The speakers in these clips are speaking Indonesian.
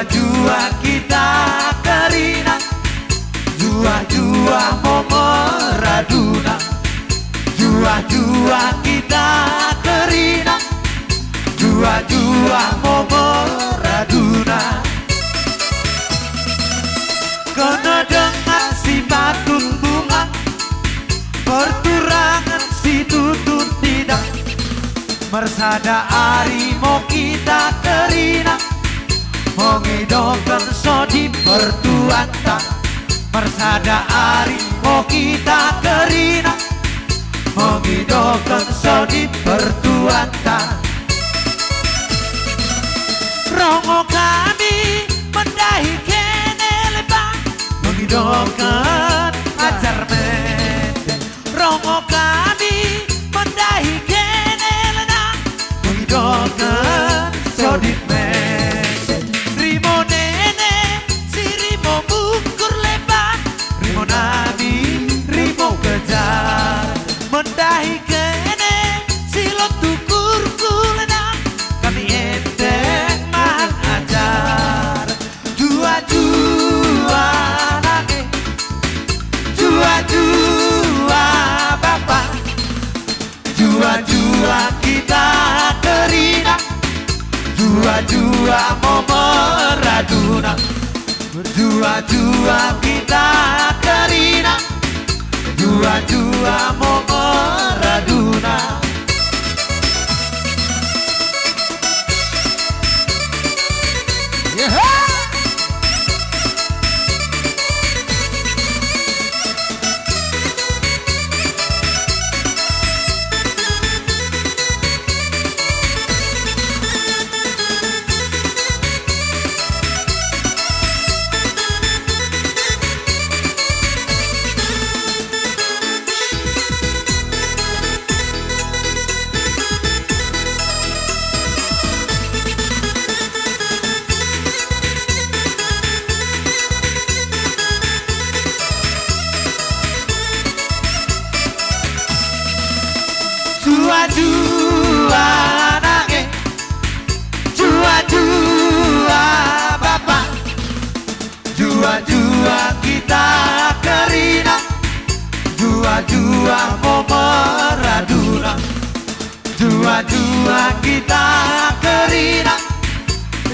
Jua-jua kita kerina, jua-jua mau meraduna. Jua-jua kita kerina, jua-jua mau meraduna. Kena dengan si batun bunga, perturangan si tutun tidak. Mersada ari mau kita kerina, mengidokan sodi pertuanta. Mersada ari mau kita kerina, mengidokan sodi pertuanta. Rongo kami mendahi kene lebah, mengidokan ajar mende. Rongo kami mendahi kene lena, mengidokan sodi mende. Rimo nene si rimo bukur lebah, rimo nami rimo kejar. Mendahi kene si lo tukur kulena, kami enteng man ajar. Jua-jua nage, jua-jua bapak, jua-jua kita kerina, jua-jua mau meraduna. Jua-jua kita kerina, jua-jua mau meraduna. Jua-jua nage, jua-jua bapak, jua-jua kita kerina, jua-jua mau meraduna. Jua-jua kita kerina,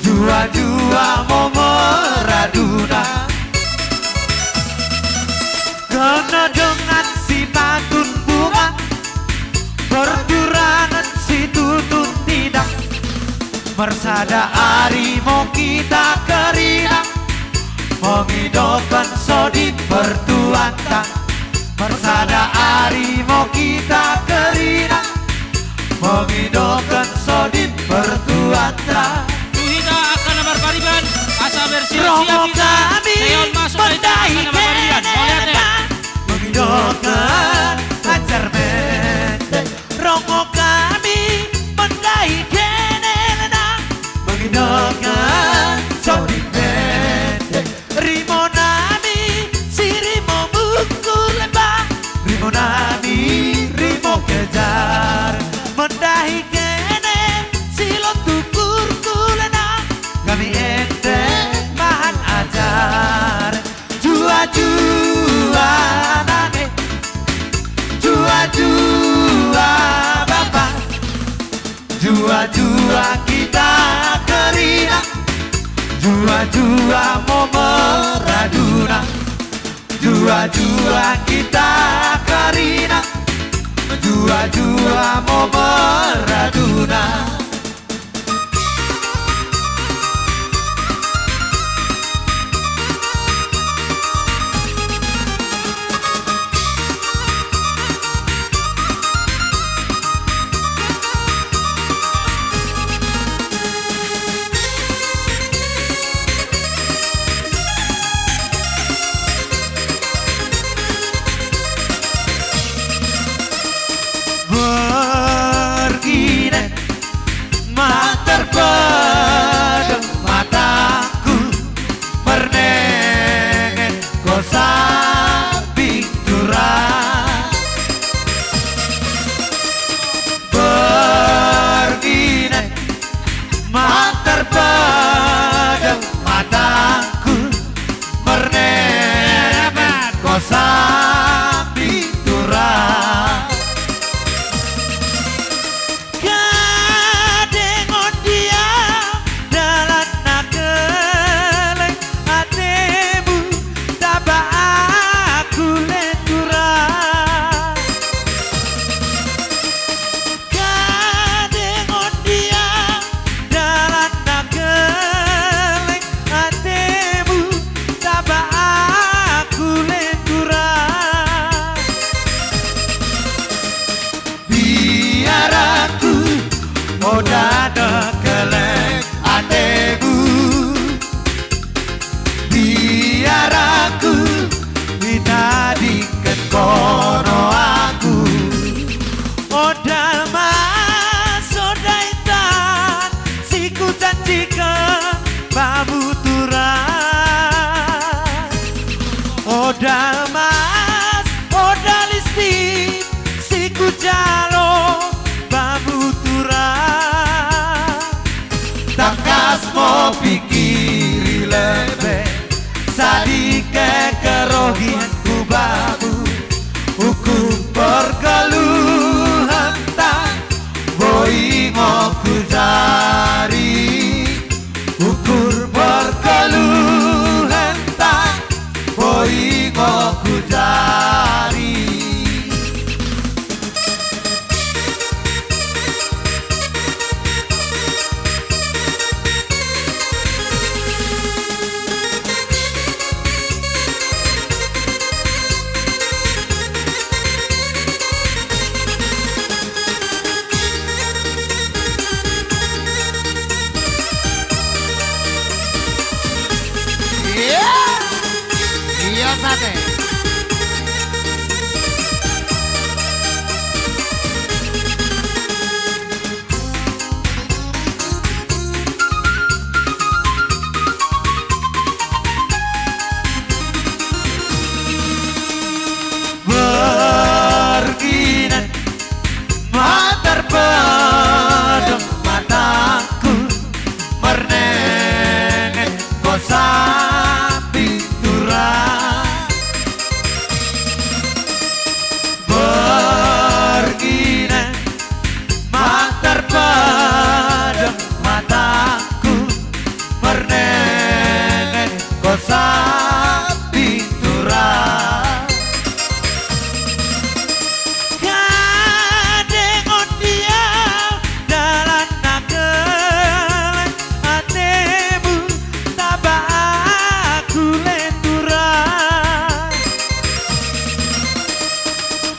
jua-jua mau meraduna. Kena dengan si batun bunga, perturangan si tutun tidak. Mersada ari mau kita kerina, mengidokan sodi pertuanta. Mersada ari mau kita kerina, mengidokan sodi pertuanta. Kita akan berpariban asa bersih Romo kita. kami Seon masuk mendahi kene, mengidokan ajar mende. Romo kami mendahi kene lena, mengidokan sodi mende. Rimo nami si rimo bukur lebah, rimo nami rimo kejar. Mendahi kene si lo tukur kulena, kami enteng bahan ajar. Jua-jua nage, jua-jua bapak, jua-jua kita kerina, jua-jua mau meraduna. Jua-jua kita kerina, jua-jua mau meraduna. Pergi Oda nekelek atemu biar aku ditadikan kono aku. Oda mas, oda intan, siku janjikan babu turan. Oda mas, oda listi, siku jalo babu turan. Takas mau pikiri lebih sadike kerohian ku babu ukur perkeluhan tak boi mau ku jari ukur perkeluhan tak boi mau ku jari. Iya sate. Berginan matar pedang mataku mernengen kosapi turah. Berginan matar pedang mataku mernengen kosapi turah. Kadeng ondia dalan nakel atemu tabak aku lenturan.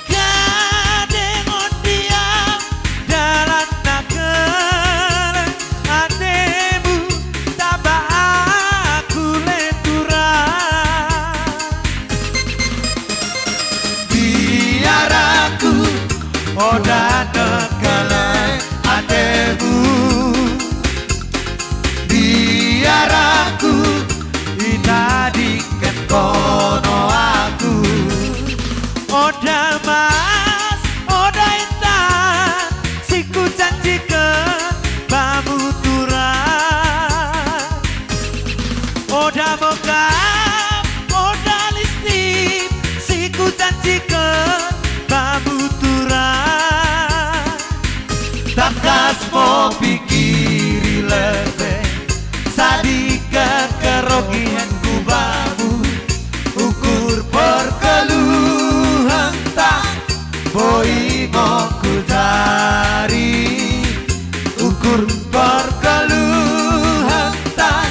Kadeng ondia dalan nakel atemu tabak aku lenturan. Biar aku oda nekelek atemu biar aku ditadikan kono aku. Oda mas, oda intan, siku janjikan bamu turan. Oda mokam, oda listim, siku janjikan bamu turan. Takas mau pikiri lebih sadika kerogian ku babu ukur perkeluhan tak boi mau ku jari ukur perkeluhan tak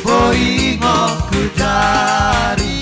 boi mau ku jari.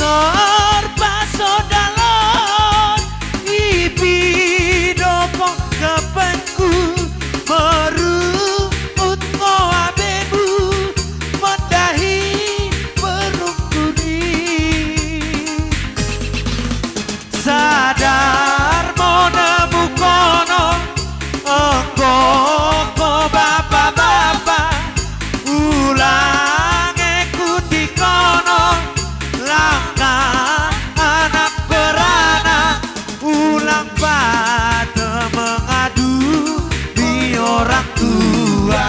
sorba sodalon ibi doko kepenku meruput ngoabebu mendahi perungkuni sadar monemu kono engko bapak-bapak ulang ikuti kono langkah anak beranak ulang pada mengadu di orang tua.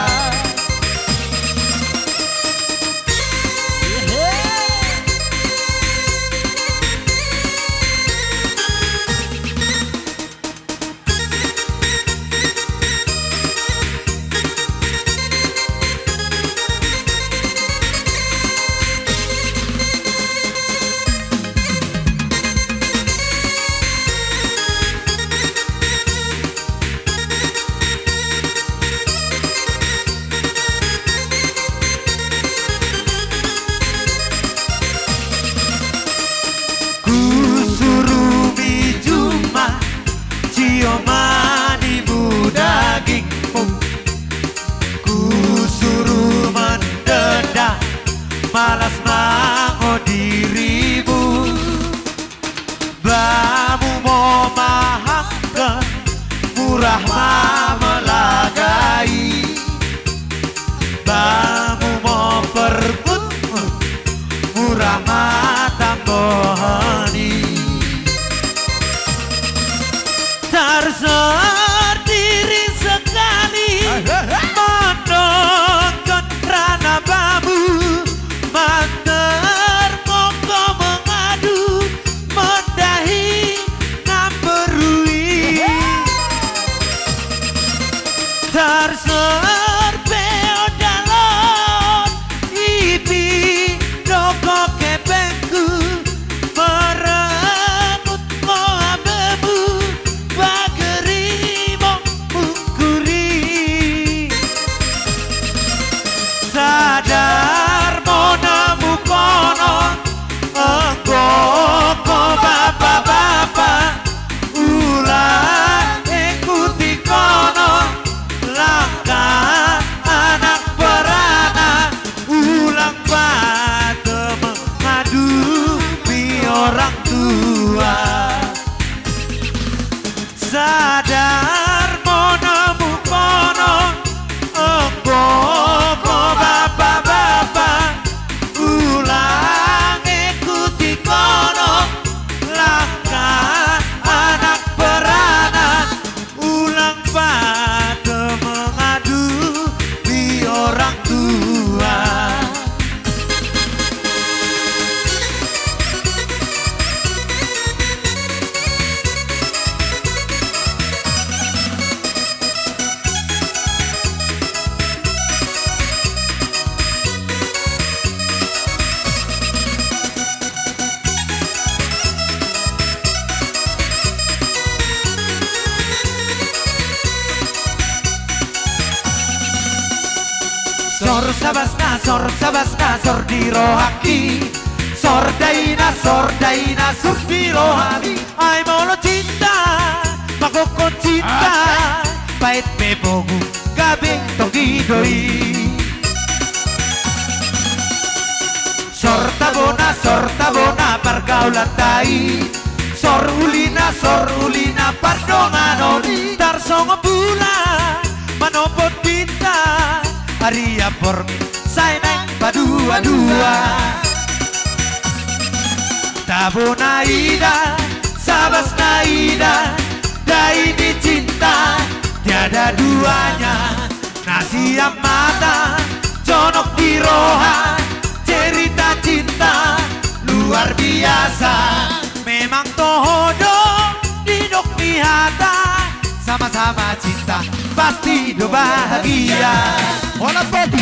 Ciomani dagingmu ku suruh mendedah malas mango dirimu bamu mau mahamkan murah mamelagai bamu mau perbut murah mata bohani terser diri sekali menonton rana babu manter koko mengadu mendahi ngamberui terser beodalon ibi doko kepengku merengut moabebu bagerimo mukuri sadar monamu kono engko bapak-bapak ulang ikuti kono langkah anak beranak ulang pada mengadu di orang tua sadar monemu kono engko bapak-bapak ulang ikuti kono langkah anak beranak ulang pada mengadu di orang tua. Sor sabasna sor di rohaki sor daina sur di rohaki ai molo cinta makoko cinta pait bebogu gabeng togi doi sor tabona pergaulan tai sor ulina pardonganoni tar songo bulan manopot bintang Aria pormi sai neng padua-dua Tabona ida sabasna ida dai di cinta tiada duanya nasi mata conok di roha cerita cinta luar biasa memang tohodo di dok di hata sama-sama cinta pasti do bahagia. Hola Peti.